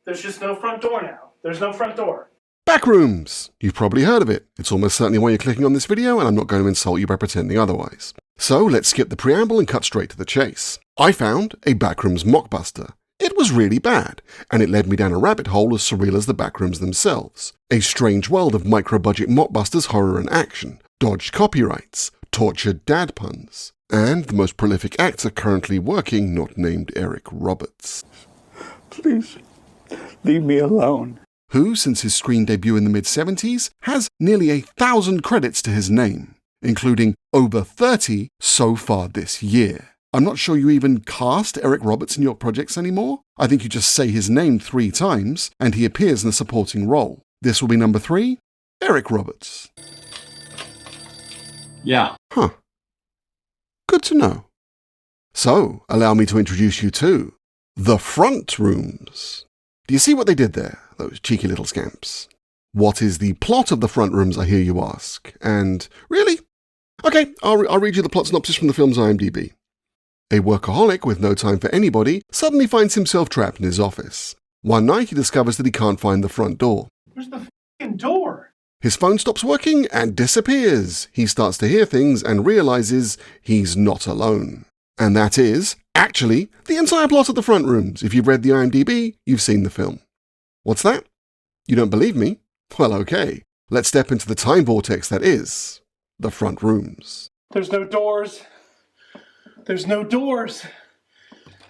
There's just no front door now. There's no front door. Backrooms! You've probably heard of it. It's almost certainly why you're clicking on this video, and I'm not going to insult you by pretending otherwise. So let's skip the preamble and cut straight to the chase. I found a Backrooms Mockbuster. It was really bad, and it led me down a rabbit hole as surreal as the Backrooms themselves. A strange world of micro-budget mockbusters, horror and action, dodged copyrights, tortured dad puns, and the most prolific actor currently working not named Eric Roberts. Please, leave me alone. Who, since his screen debut in the mid-70s, has nearly 1,000 credits to his name, including over 30 so far this year. I'm not sure you even cast Eric Roberts in your projects anymore. I think you just say his name 3 times, and he appears in a supporting role. This will be number 3, Eric Roberts. Yeah. Huh. Good to know. So, allow me to introduce you to the front rooms. Do you see what they did there, those cheeky little scamps? What is the plot of the front rooms, I hear you ask? And, really? Okay, I'll read you the plot synopsis from the film's IMDb. A workaholic with no time for anybody suddenly finds himself trapped in his office. One night he discovers that he can't find the front door. Where's the f***ing door? His phone stops working and disappears. He starts to hear things and realizes he's not alone. And that is, actually, the entire plot of the front rooms. If you've read the IMDb, you've seen the film. What's that? You don't believe me? Well, okay. Let's step into the time vortex that is the front rooms. There's no doors. There's no doors.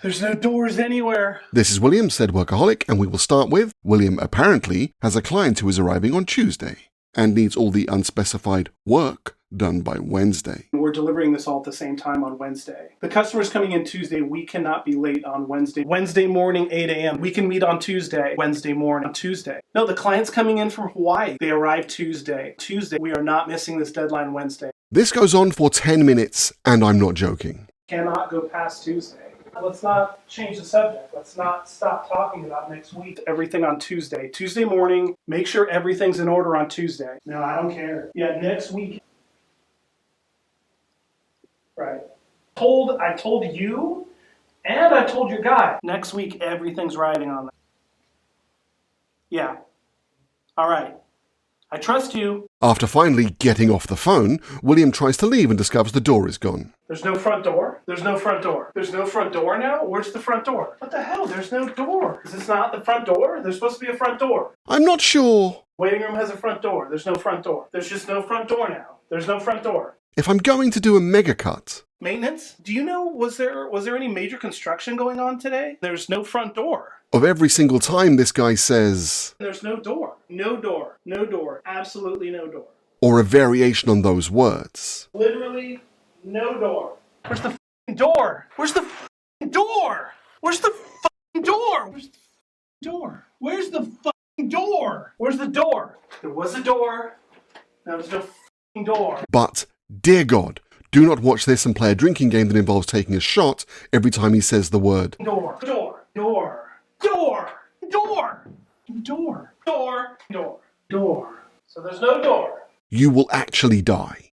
There's no doors anywhere. This is William, said workaholic, and we will start with William apparently has a client who is arriving on Tuesday and needs all the unspecified work done by Wednesday. We're delivering this all at the same time on Wednesday. The customer's coming in Tuesday. We cannot be late on Wednesday. Wednesday morning, 8 a.m. We can meet on Tuesday. Wednesday morning on Tuesday. No, the client's coming in from Hawaii. They arrive Tuesday. Tuesday. We are not missing this deadline Wednesday. This goes on for 10 minutes, and I'm not joking. Cannot go past Tuesday. Let's not change the subject. Let's not stop talking about next week. Everything on Tuesday. Tuesday morning. Make sure everything's in order on Tuesday. No, I don't care. Yeah, next week. Right. I told you, and I told your guy. Next week, everything's riding on that. Yeah. All right. I trust you. After finally getting off the phone, William tries to leave and discovers the door is gone. There's no front door. There's no front door. There's no front door now? Where's the front door? What the hell? There's no door. Is this not the front door? There's supposed to be a front door. I'm not sure. Waiting room has a front door. There's no front door. There's just no front door now. There's no front door. If I'm going to do a mega cut. Maintenance? Do you know, was there any major construction going on today? There's no front door. Of every single time this guy says, there's no door. No door. No door. Absolutely no door. Or a variation on those words. Literally no door. Where's the f***ing door? Where's the f***ing door? Where's the f***ing door? Where's the f***ing door? Where's the f***ing door? Where's the door? There was a door. Now there's no f***ing door. But, dear God, do not watch this and play a drinking game that involves taking a shot every time he says the word. Door. Door. Door. Door. Door. Door. Door. Door. Door. So there's no door. You will actually die.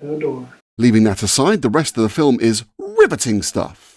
No door. Leaving that aside, the rest of the film is riveting stuff.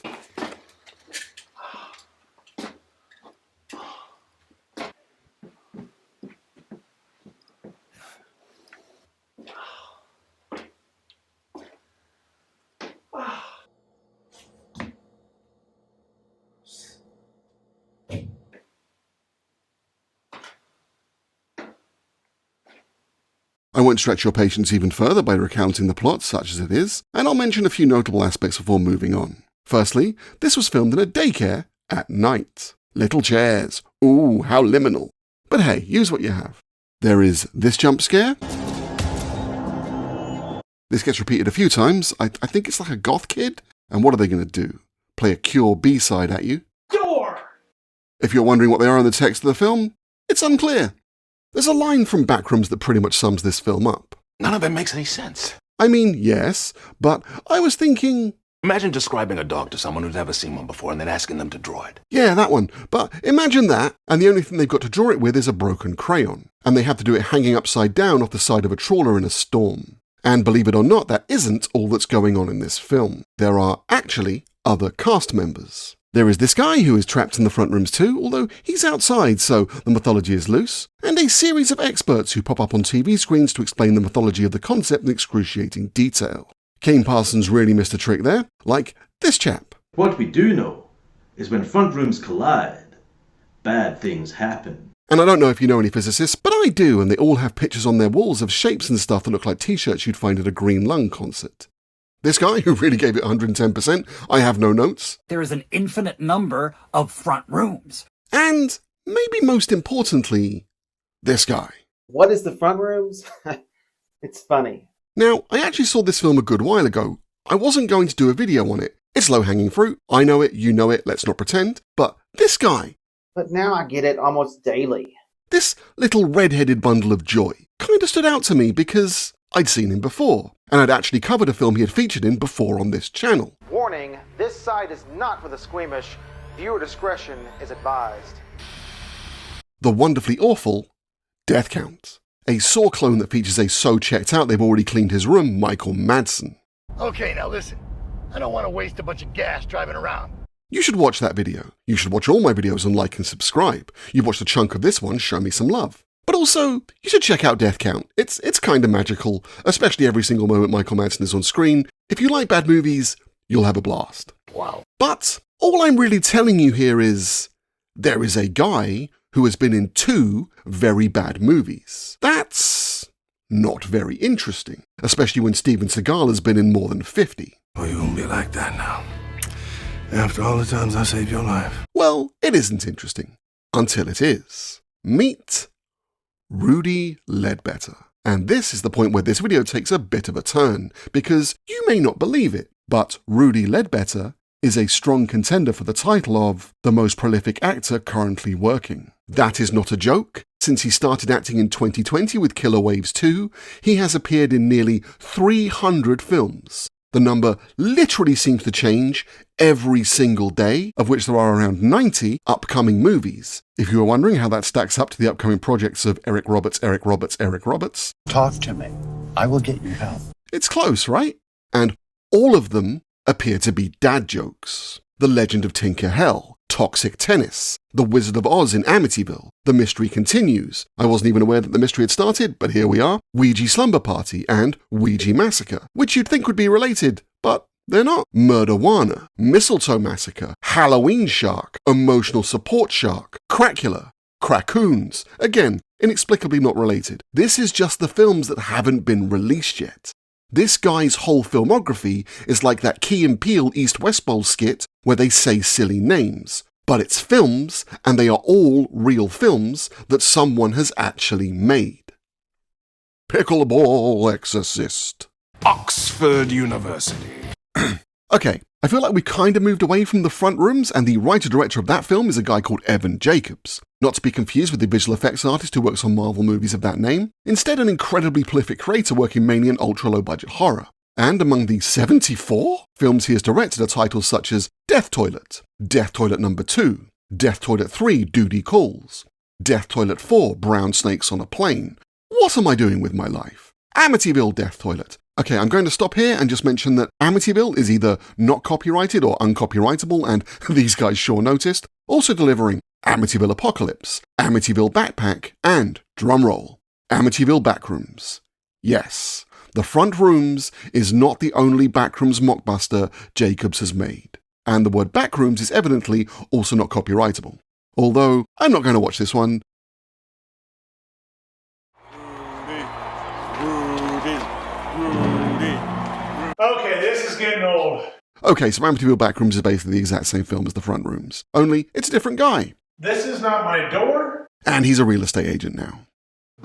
I won't stretch your patience even further by recounting the plot, such as it is, and I'll mention a few notable aspects before moving on. Firstly, this was filmed in a daycare at night. Little chairs. Ooh, how liminal. But hey, use what you have. There is this jump scare. This gets repeated a few times. I think it's like a goth kid. And what are they going to do? Play a Cure B-side at you? Door! If you're wondering what they are in the text of the film, it's unclear. There's a line from Backrooms that pretty much sums this film up. None of it makes any sense. I mean, yes, but I was thinking... Imagine describing a dog to someone who's never seen one before and then asking them to draw it. Yeah, that one. But imagine that, and the only thing they've got to draw it with is a broken crayon. And they have to do it hanging upside down off the side of a trawler in a storm. And believe it or not, that isn't all that's going on in this film. There are actually other cast members. There is this guy who is trapped in the front rooms too, although he's outside, so the mythology is loose, and a series of experts who pop up on TV screens to explain the mythology of the concept in excruciating detail. Kane Parsons really missed a trick there, like this chap. What we do know is when front rooms collide, bad things happen. And I don't know if you know any physicists, but I do, and they all have pictures on their walls of shapes and stuff that look like t-shirts you'd find at a Green Lung concert. This guy, who really gave it 110%, I have no notes. There is an infinite number of front rooms. And, maybe most importantly, this guy. What is the front rooms? It's funny. Now, I actually saw this film a good while ago. I wasn't going to do a video on it. It's low-hanging fruit. I know it, you know it, let's not pretend. But this guy. But now I get it almost daily. This little red-headed bundle of joy kind of stood out to me because I'd seen him before, and I'd actually covered a film he had featured in before on this channel. Warning, this site is not for the squeamish. Viewer discretion is advised. The wonderfully awful Death Count. A Saw clone that features a so checked out they've already cleaned his room, Michael Madsen. Okay, now listen. I don't want to waste a bunch of gas driving around. You should watch that video. You should watch all my videos and like and subscribe. You've watched a chunk of this one, show me some love. But also, you should check out Death Count. It's kind of magical, especially every single moment Michael Madsen is on screen. If you like bad movies, you'll have a blast. Wow. But all I'm really telling you here is, there is a guy who has been in 2 very bad movies. That's not very interesting, especially when Steven Seagal has been in more than 50. Oh, you won't be like that now. After all the times I saved your life. Well, it isn't interesting. Until it is. Meet Rudy Ledbetter. And this is the point where this video takes a bit of a turn, because you may not believe it, but Rudy Ledbetter is a strong contender for the title of the most prolific actor currently working. That is not a joke. Since he started acting in 2020 with Killer Waves 2, he has appeared in nearly 300 films. The number literally seems to change every single day, of which there are around 90 upcoming movies. If you were wondering how that stacks up to the upcoming projects of Eric Roberts, Talk to me. I will get you help. it's close, right? And all of them appear to be dad jokes. The Legend of Tinker Hell, Toxic Tennis, The Wizard of Oz in Amityville, The Mystery Continues, I wasn't even aware that the mystery had started, but here we are, Ouija Slumber Party, and Ouija Massacre, which you'd think would be related, but they're not. Murderwana, Mistletoe Massacre, Halloween Shark, Emotional Support Shark, Cracula, Crackoons, again, inexplicably not related. This is just the films that haven't been released yet. This guy's whole filmography is like that Key and Peele East-West Bowl skit where they say silly names. But it's films, and they are all real films that someone has actually made. Pickleball Exorcist. Oxford University. Okay, I feel like we kind of moved away from the front rooms, and the writer-director of that film is a guy called Evan Jacobs. Not to be confused with the visual effects artist who works on Marvel movies of that name. Instead, an incredibly prolific creator working mainly in ultra-low-budget horror. And among the 74 films he has directed are titles such as Death Toilet, Death Toilet No. 2, Death Toilet 3, Duty Calls, Death Toilet 4, Brown Snakes on a Plane. What am I doing with my life? Amityville Death Toilet. Okay, I'm going to stop here and just mention that Amityville is either not copyrighted or uncopyrightable, and these guys sure noticed. Also delivering Amityville Apocalypse, Amityville Backpack, and, drumroll, Amityville Backrooms. Yes, the front rooms is not the only Backrooms Mockbuster Jacobs has made. And the word Backrooms is evidently also not copyrightable. Although, I'm not going to watch this one. Okay, this is getting old. Okay, so Amityville Backrooms is basically the exact same film as the front rooms. Only, it's a different guy. This is not my door. And he's a real estate agent now.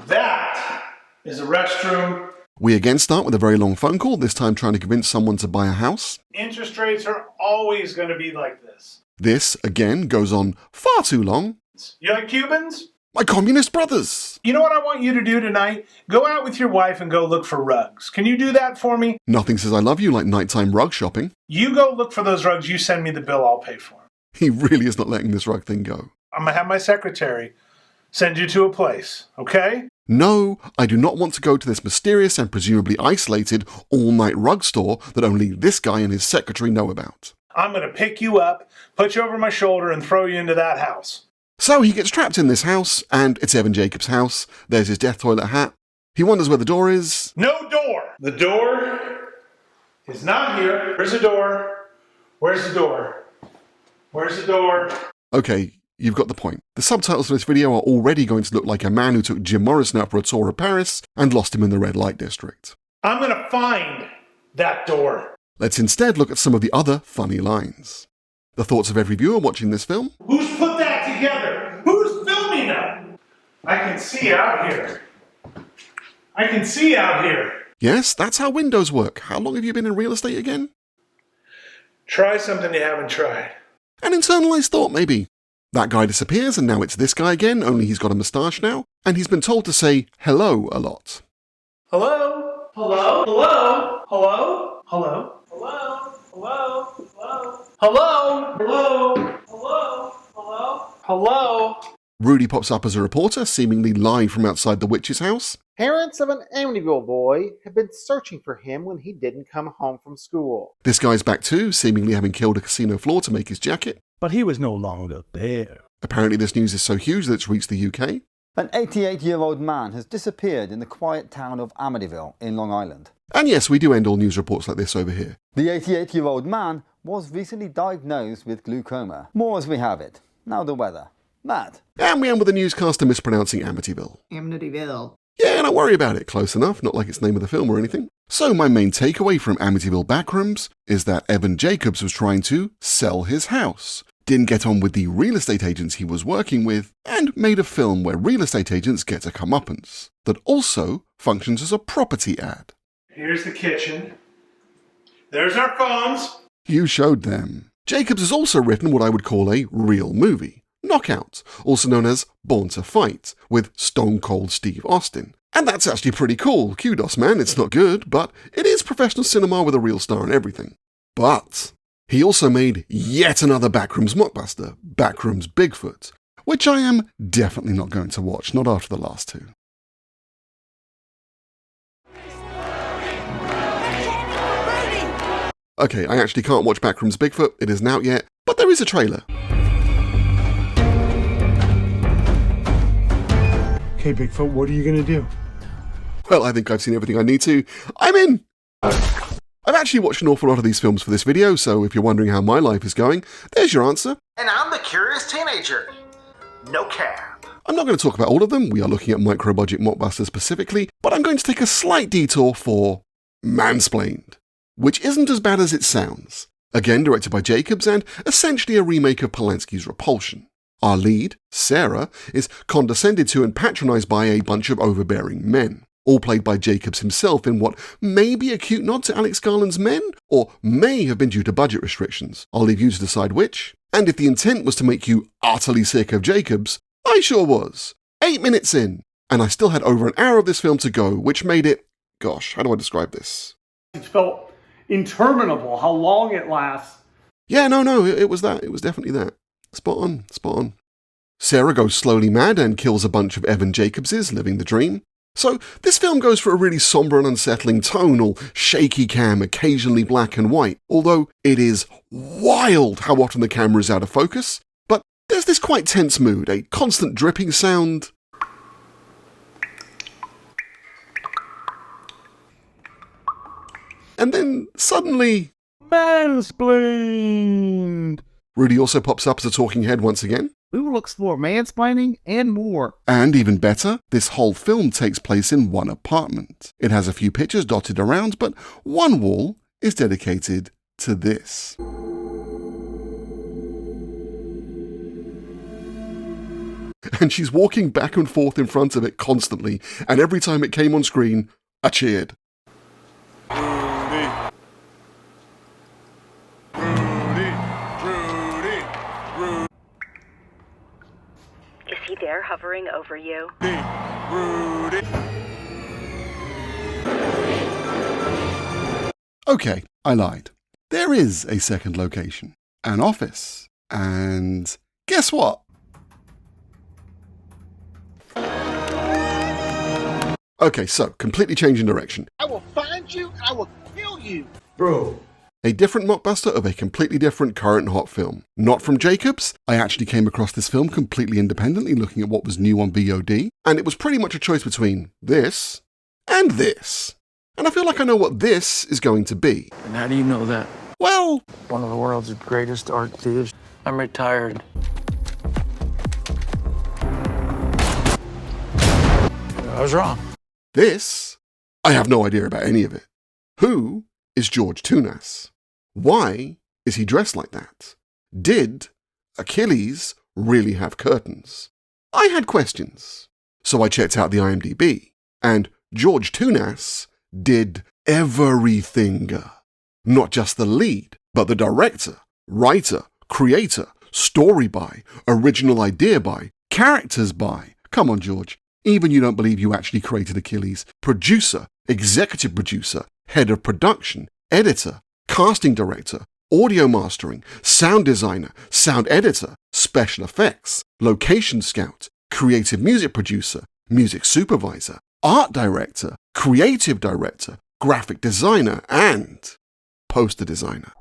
That is a restroom. We again start with a very long phone call, this time trying to convince someone to buy a house. Interest rates are always going to be like this. This, again, goes on far too long. You like Cubans? My communist brothers! You know what I want you to do tonight? Go out with your wife and go look for rugs. Can you do that for me? Nothing says I love you like nighttime rug shopping. You go look for those rugs, you send me the bill, I'll pay for them. He really is not letting this rug thing go. I'm going to have my secretary send you to a place, okay? No, I do not want to go to this mysterious and presumably isolated all-night rug store that only this guy and his secretary know about. I'm gonna pick you up, put you over my shoulder, and throw you into that house. So he gets trapped in this house, and it's Evan Jacobs' house. There's his death toilet hat. He wonders where the door is. No door! The door is not here. Where's the door? Where's the door? Where's the door? Okay, you've got the point. The subtitles for this video are already going to look like a man who took Jim Morrison out for a tour of Paris and lost him in the red light district. I'm gonna find that door. Let's instead look at some of the other funny lines. The thoughts of every viewer watching this film? Who's put that together? Who's filming that? I can see out here. I can see out here. Yes, that's how windows work. How long have you been in real estate again? Try something you haven't tried. An internalized thought, maybe. That guy disappears, and now it's this guy again, only he's got a moustache now, and he's been told to say hello a lot. Hello? Hello? Hello? Hello? Hello? Hello? Hello? Hello? Hello? Hello? Hello? Hello? Hello? Rudy pops up as a reporter, seemingly live from outside the witch's house. Parents of an Amityville boy have been searching for him when he didn't come home from school. This guy's back too, seemingly having killed a casino floor to make his jacket. But he was no longer there. Apparently this news is so huge that it's reached the UK. An 88-year-old man has disappeared in the quiet town of Amityville in Long Island. And yes, we do end all news reports like this over here. The 88-year-old man was recently diagnosed with glaucoma. More as we have it. Now the weather. Matt. And we end with a newscaster mispronouncing Amityville. Amityville. Yeah, don't worry about it. Close enough, not like it's the name of the film or anything. So my main takeaway from Amityville Backrooms is that Evan Jacobs was trying to sell his house, didn't get on with the real estate agents he was working with, and made a film where real estate agents get a comeuppance, that also functions as a property ad. Here's the kitchen. There's our phones. You showed them. Jacobs has also written what I would call a real movie. Knockout, also known as Born to Fight, with Stone Cold Steve Austin. And that's actually pretty cool. Kudos, man. It's not good, but it is professional cinema with a real star and everything. But he also made yet another Backrooms Mockbuster, Backrooms Bigfoot, which I am definitely not going to watch, not after the last two. Okay, I actually can't watch Backrooms Bigfoot. It isn't out yet, but there is a trailer. Okay, Bigfoot, what are you gonna do? Well, I think I've seen everything I need to. I'm in! I've actually watched an awful lot of these films for this video, so if you're wondering how my life is going, there's your answer. And I'm the curious teenager. No cap. I'm not going to talk about all of them, we are looking at micro-budget mockbusters specifically, but I'm going to take a slight detour for Mansplained, which isn't as bad as it sounds. Again, directed by Jacobs and essentially a remake of Polanski's Repulsion. Our lead, Sarah, is condescended to and patronized by a bunch of overbearing men, all played by Jacobs himself in what may be a cute nod to Alex Garland's Men, or may have been due to budget restrictions. I'll leave you to decide which. And if the intent was to make you utterly sick of Jacobs, I sure was. 8 minutes in, and I still had over an hour of this film to go, which made it, gosh, how do I describe this? It felt interminable how long it lasts. Yeah, no, it was that. It was definitely that. Spot on, spot on. Sarah goes slowly mad and kills a bunch of Evan Jacobses, living the dream. So this film goes for a really somber and unsettling tone, all shaky cam, occasionally black and white, although it is wild how often the camera is out of focus. But there's this quite tense mood, a constant dripping sound. And then suddenly... Mansplained! Rudy also pops up as a talking head once again. We will explore mansplaining and more. And even better, this whole film takes place in one apartment. It has a few pictures dotted around, but one wall is dedicated to this. And she's walking back and forth in front of it constantly, and every time it came on screen, I cheered. Is he there hovering over you? Okay, I lied. There is a second location. An office. And guess what? Okay, so completely changing direction. I will find you and I will kill you. Bro, a different mockbuster of a completely different current hot film. Not from Jacobs. I actually came across this film completely independently looking at what was new on VOD, and it was pretty much a choice between this and this. And I feel like I know what this is going to be. And how do you know that? Well, one of the world's greatest art thieves. I'm retired. I was wrong. This, I have no idea about any of it. Who is George Tunas? Why is he dressed like that? Did Achilles really have curtains? I had questions. So I checked out the IMDb, and George Tunas did everything. Not just the lead, but the director, writer, creator, story by, original idea by, characters by. Come on, George. Even you don't believe you actually created Achilles. Producer, executive producer, head of production, editor, casting director, audio mastering, sound designer, sound editor, special effects, location scout, creative music producer, music supervisor, art director, creative director, graphic designer, and poster designer.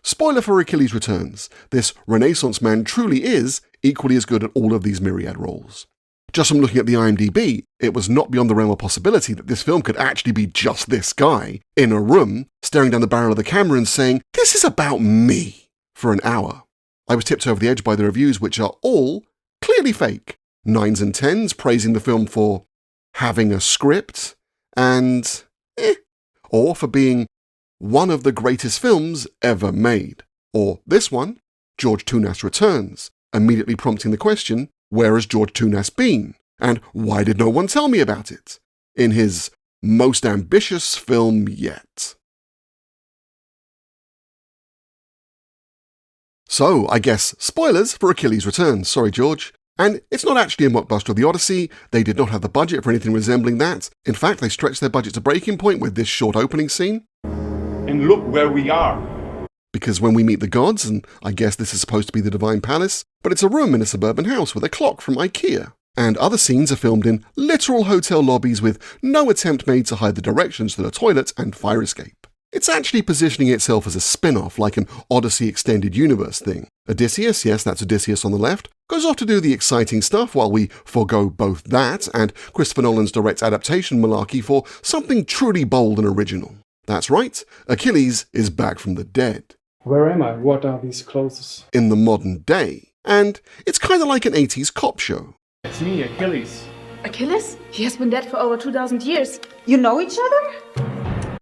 Spoiler for Achilles Returns, this Renaissance man truly is equally as good at all of these myriad roles. Just from looking at the IMDb, it was not beyond the realm of possibility that this film could actually be just this guy in a room, staring down the barrel of the camera and saying, "This is about me," for an hour. I was tipped over the edge by the reviews, which are all clearly fake. 9s and 10s praising the film for having a script and or for being one of the greatest films ever made. Or this one, George Tunas Returns, immediately prompting the question, where has George Tunas been? And why did no one tell me about it? In his most ambitious film yet. So, I guess, spoilers for Achilles Returns. Sorry, George. And it's not actually a mockbuster of the Odyssey. They did not have the budget for anything resembling that. In fact, they stretched their budget to breaking point with this short opening scene. And look where we are. Because when we meet the gods, and I guess this is supposed to be the Divine Palace, but it's a room in a suburban house with a clock from IKEA. And other scenes are filmed in literal hotel lobbies with no attempt made to hide the directions to the toilet and fire escape. It's actually positioning itself as a spin-off, like an Odyssey Extended Universe thing. Odysseus, yes, that's Odysseus on the left, goes off to do the exciting stuff while we forego both that and Christopher Nolan's direct adaptation malarkey for something truly bold and original. That's right, Achilles is back from the dead. Where am I? What are these clothes? In the modern day. And it's kind of like an 80s cop show. It's me, Achilles. Achilles? He has been dead for over 2,000 years. You know each other?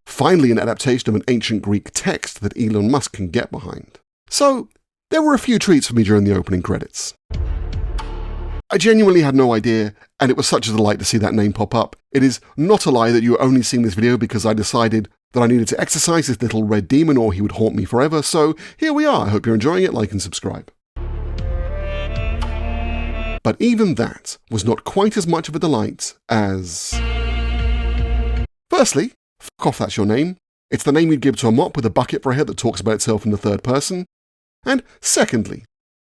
Finally an adaptation of an ancient Greek text that Elon Musk can get behind. So, there were a few treats for me during the opening credits. I genuinely had no idea, and it was such a delight to see that name pop up. It is not a lie that you are only seeing this video because I decided that I needed to exercise this little red demon or he would haunt me forever, so here we are. I hope you're enjoying it, like and subscribe. But even that was not quite as much of a delight as... Firstly, fuck off, that's your name. It's the name you'd give to a mop with a bucket for a head that talks about itself in the third person. And secondly,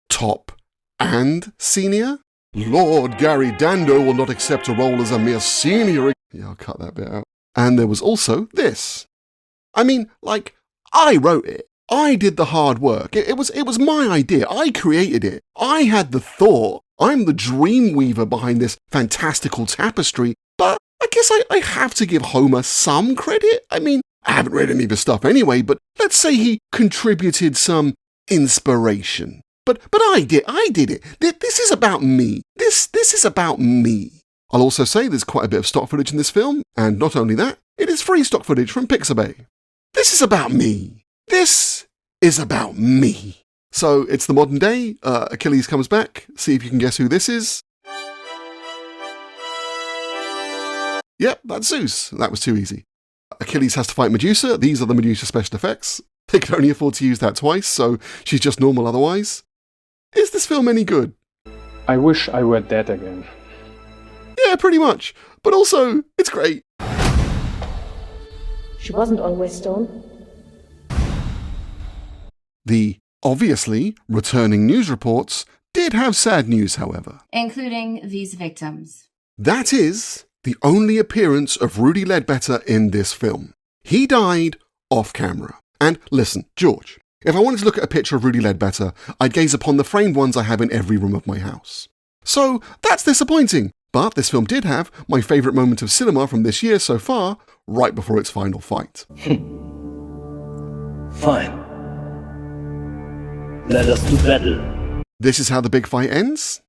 top and senior? Lord Gary Dando will not accept a role as a mere senior. Yeah, I'll cut that bit out. And there was also this. I mean, like, I wrote it. I did the hard work. It was my idea. I created it. I had the thought. I'm the dream weaver behind this fantastical tapestry. But I guess I have to give Homer some credit. I mean, I haven't read any of his stuff anyway, but let's say he contributed some inspiration. But I did it. This is about me. This is about me. I'll also say there's quite a bit of stock footage in this film, and not only that, it is free stock footage from Pixabay. This is about me. This is about me. So it's the modern day. Achilles comes back. See if you can guess who this is. Yep, that's Zeus. That was too easy. Achilles has to fight Medusa. These are the Medusa special effects. They could only afford to use that twice, so she's just normal otherwise. Is this film any good? I wish I were dead again. Yeah, pretty much. But also, it's great. She wasn't always stone. The obviously returning news reports did have sad news, however. Including these victims. That is the only appearance of Rudy Ledbetter in this film. He died off camera. And listen, George, if I wanted to look at a picture of Rudy Ledbetter, I'd gaze upon the framed ones I have in every room of my house. So that's disappointing, but this film did have my favourite moment of cinema from this year so far, right before its final fight. Fine. Let us do battle. This is how the big fight ends.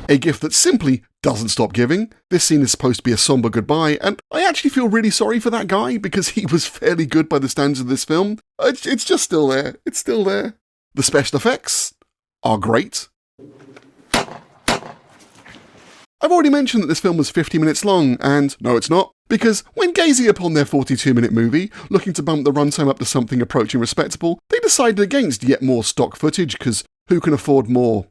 A gift that simply doesn't stop giving. This scene is supposed to be a somber goodbye, and I actually feel really sorry for that guy because he was fairly good by the standards of this film. It's just still there. It's still there. The special effects are great. I've already mentioned that this film was 50 minutes long, and no, it's not, because when gazing upon their 42-minute movie, looking to bump the runtime up to something approaching respectable, they decided against yet more stock footage, because who can afford more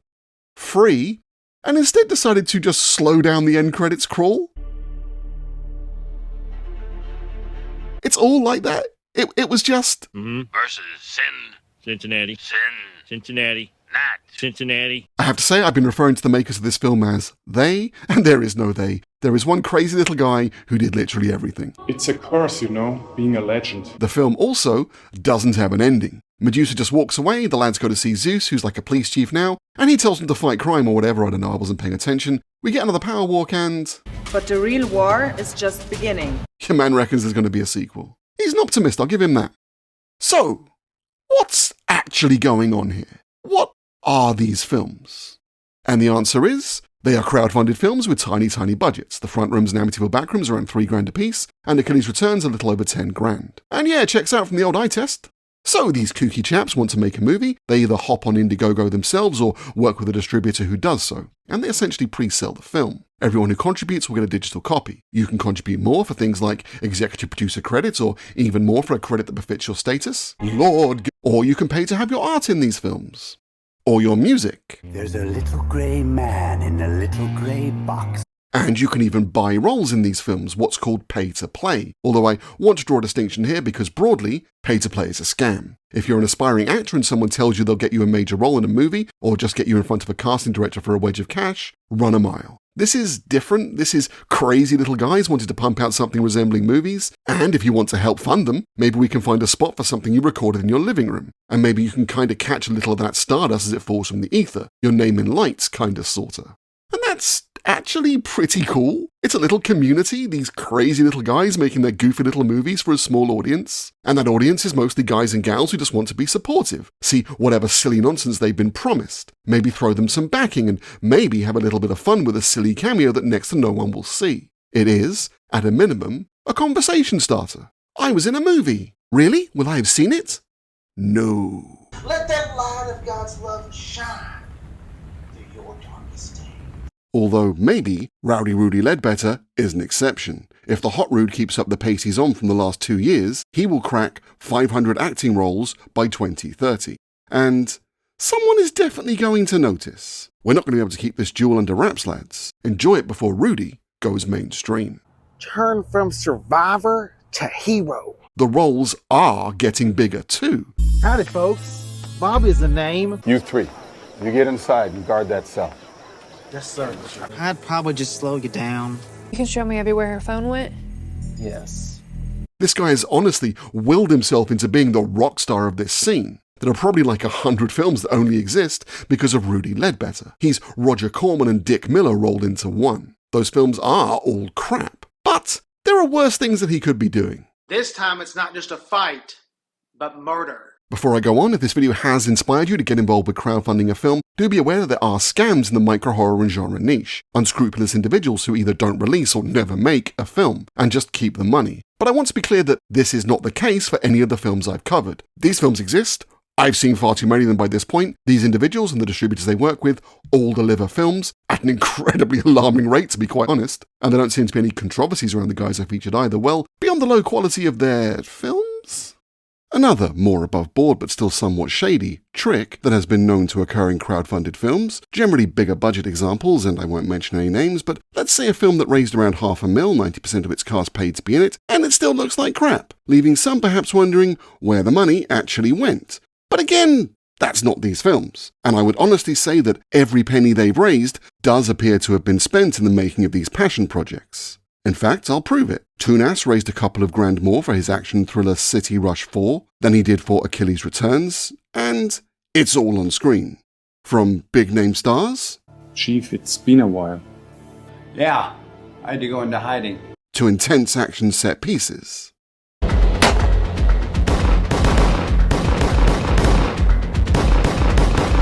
free, and instead decided to just slow down the end credits crawl. It's all like that. It was just... Versus Sin. Cincinnati. Cincinnati. Not Cincinnati. I have to say, I've been referring to the makers of this film as they, and there is no they. There is one crazy little guy who did literally everything. It's a curse, you know, being a legend. The film also doesn't have an ending. Medusa just walks away, the lads go to see Zeus, who's like a police chief now, and he tells them to fight crime or whatever, I don't know, I wasn't paying attention. We get another power walk and... But the real war is just beginning. Your man reckons there's going to be a sequel. He's an optimist, I'll give him that. So, what's actually going on here? What are these films? And the answer is, they are crowdfunded films with tiny budgets. The Front Rooms and Amityville Backrooms are around $3,000 a piece, and Achilles Returns a little over $10,000. And yeah, it checks out from the old eye test. So these kooky chaps want to make a movie, they either hop on Indiegogo themselves or work with a distributor who does so, and they essentially pre-sell the film. Everyone who contributes will get a digital copy. You can contribute more for things like executive producer credits, or even more for a credit that befits your status. Lord! Or you can pay to have your art in these films. Or your music. There's a little grey man in a little grey box. And you can even buy roles in these films, what's called pay-to-play. Although I want to draw a distinction here because broadly, pay-to-play is a scam. If you're an aspiring actor and someone tells you they'll get you a major role in a movie, or just get you in front of a casting director for a wedge of cash, run a mile. This is different. This is crazy little guys wanting to pump out something resembling movies. And if you want to help fund them, maybe we can find a spot for something you recorded in your living room. And maybe you can kind of catch a little of that stardust as it falls from the ether. Your name in lights, kinda, sorta. And that's actually pretty cool. It's a little community, these crazy little guys making their goofy little movies for a small audience. And that audience is mostly guys and gals who just want to be supportive, see whatever silly nonsense they've been promised, maybe throw them some backing, and maybe have a little bit of fun with a silly cameo that next to no one will see. It is, at a minimum, a conversation starter. I was in a movie. Really? Will I have seen it? No. Let that light of God's love shine. Although maybe Rowdy Rudy Ledbetter is an exception. If the Hot Rude keeps up the pace he's on from the last 2 years, he will crack 500 acting roles by 2030. And someone is definitely going to notice. We're not going to be able to keep this jewel under wraps, lads. Enjoy it before Rudy goes mainstream. Turn from survivor to hero. The roles are getting bigger too. Howdy, folks. Bob is the name. You three, you get inside and guard that cell. Yes, sir. I'd probably just slow you down. You can show me everywhere her phone went? Yes. This guy has honestly willed himself into being the rock star of this scene. There are probably like 100 films that only exist because of Rudy Ledbetter. He's Roger Corman and Dick Miller rolled into one. Those films are all crap, but there are worse things that he could be doing. This time it's not just a fight, but murder. Before I go on, if this video has inspired you to get involved with crowdfunding a film, do be aware that there are scams in the micro-horror and genre niche. Unscrupulous individuals who either don't release or never make a film, and just keep the money. But I want to be clear that this is not the case for any of the films I've covered. These films exist. I've seen far too many of them by this point. These individuals and the distributors they work with all deliver films at an incredibly alarming rate, to be quite honest. And there don't seem to be any controversies around the guys I featured either. Well, beyond the low quality of their films? Another, more above board but still somewhat shady, trick that has been known to occur in crowdfunded films, generally bigger budget examples, and I won't mention any names, but let's say a film that raised around $500,000, 90% of its cast paid to be in it, and it still looks like crap, leaving some perhaps wondering where the money actually went. But again, That's not these films, and I would honestly say that every penny they've raised does appear to have been spent in the making of these passion projects. In fact, I'll prove it. Tunas raised a couple of grand more for his action thriller City Rush 4 than he did for Achilles Returns, and it's all on screen. From big-name stars... Chief, it's been a while. Yeah, I had to go into hiding. ...to intense action set pieces.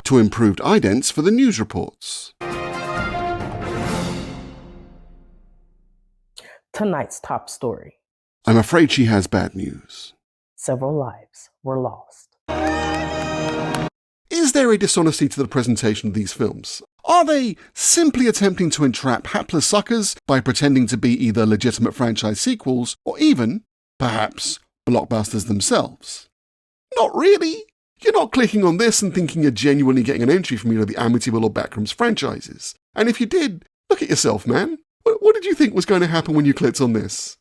To improved idents for the news reports. Tonight's top story. I'm afraid she has bad news. Several lives were lost. Is there a dishonesty to the presentation of these films? Are they simply attempting to entrap hapless suckers by pretending to be either legitimate franchise sequels or even, perhaps, blockbusters themselves? Not really. You're not clicking on this and thinking you're genuinely getting an entry from either the Amityville or Backrooms franchises. And if you did, look at yourself, man. What did you think was going to happen when you clicked on this?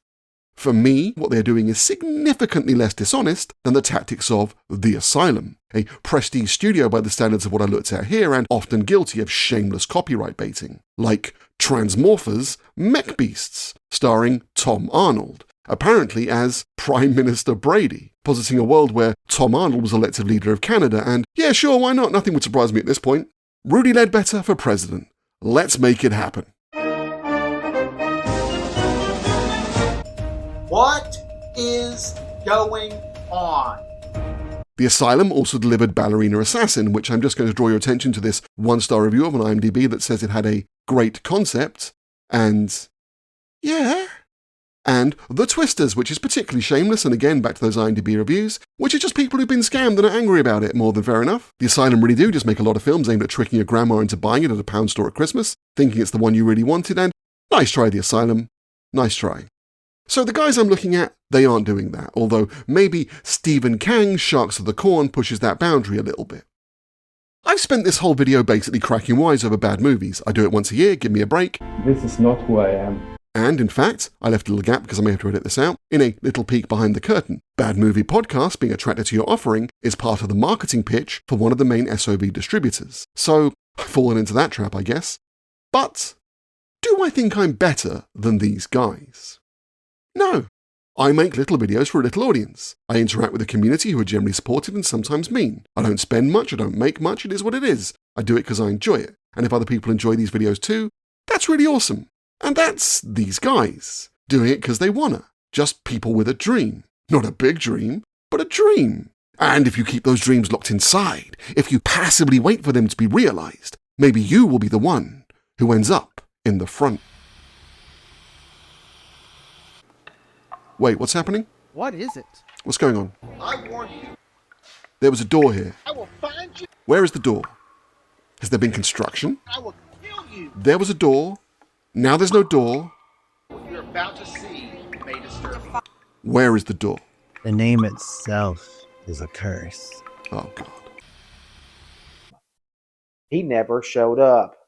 For me, what they're doing is significantly less dishonest than the tactics of The Asylum, a prestige studio by the standards of what I looked at here and often guilty of shameless copyright baiting, like Transmorphers Mech Beasts, starring Tom Arnold, apparently as Prime Minister Brady, positing a world where Tom Arnold was elected leader of Canada and, yeah, sure, why not? Nothing would surprise me at this point. Rudy Ledbetter for president. Let's make it happen. What is going on? The Asylum also delivered Ballerina Assassin, which I'm just going to draw your attention to this one-star review of on IMDb that says it had a great concept, and yeah. And The Twisters, which is particularly shameless, and again, back to those IMDb reviews, which are just people who've been scammed and are angry about it, more than fair enough. The Asylum really do just make a lot of films aimed at tricking your grandma into buying it at a pound store at Christmas, thinking it's the one you really wanted, and nice try, The Asylum. Nice try. So the guys I'm looking at, they aren't doing that, although maybe Stephen Kang's Sharks of the Corn pushes that boundary a little bit. I've spent this whole video basically cracking wise over bad movies. I do it once a year, give me a break. This is not who I am. And in fact, I left a little gap because I may have to edit this out, in a little peek behind the curtain. Bad Movie Podcast, being attracted to your offering, is part of the marketing pitch for one of the main SOV distributors. So, I've fallen into that trap, I guess. But, do I think I'm better than these guys? No. I make little videos for a little audience. I interact with a community who are generally supportive and sometimes mean. I don't spend much, I don't make much, it is what it is. I do it because I enjoy it. And if other people enjoy these videos too, that's really awesome. And that's these guys, doing it because they wanna. Just people with a dream. Not a big dream, but a dream. And if you keep those dreams locked inside, if you passively wait for them to be realized, maybe you will be the one who ends up in the front. Wait, what's happening? What is it? What's going on? I warn you. There was a door here. I will find you. Where is the door? Has there been construction? I will kill you. There was a door. Now there's no door. What you're about to see may disturb you. Where is the door? The name itself is a curse. Oh, God. He never showed up.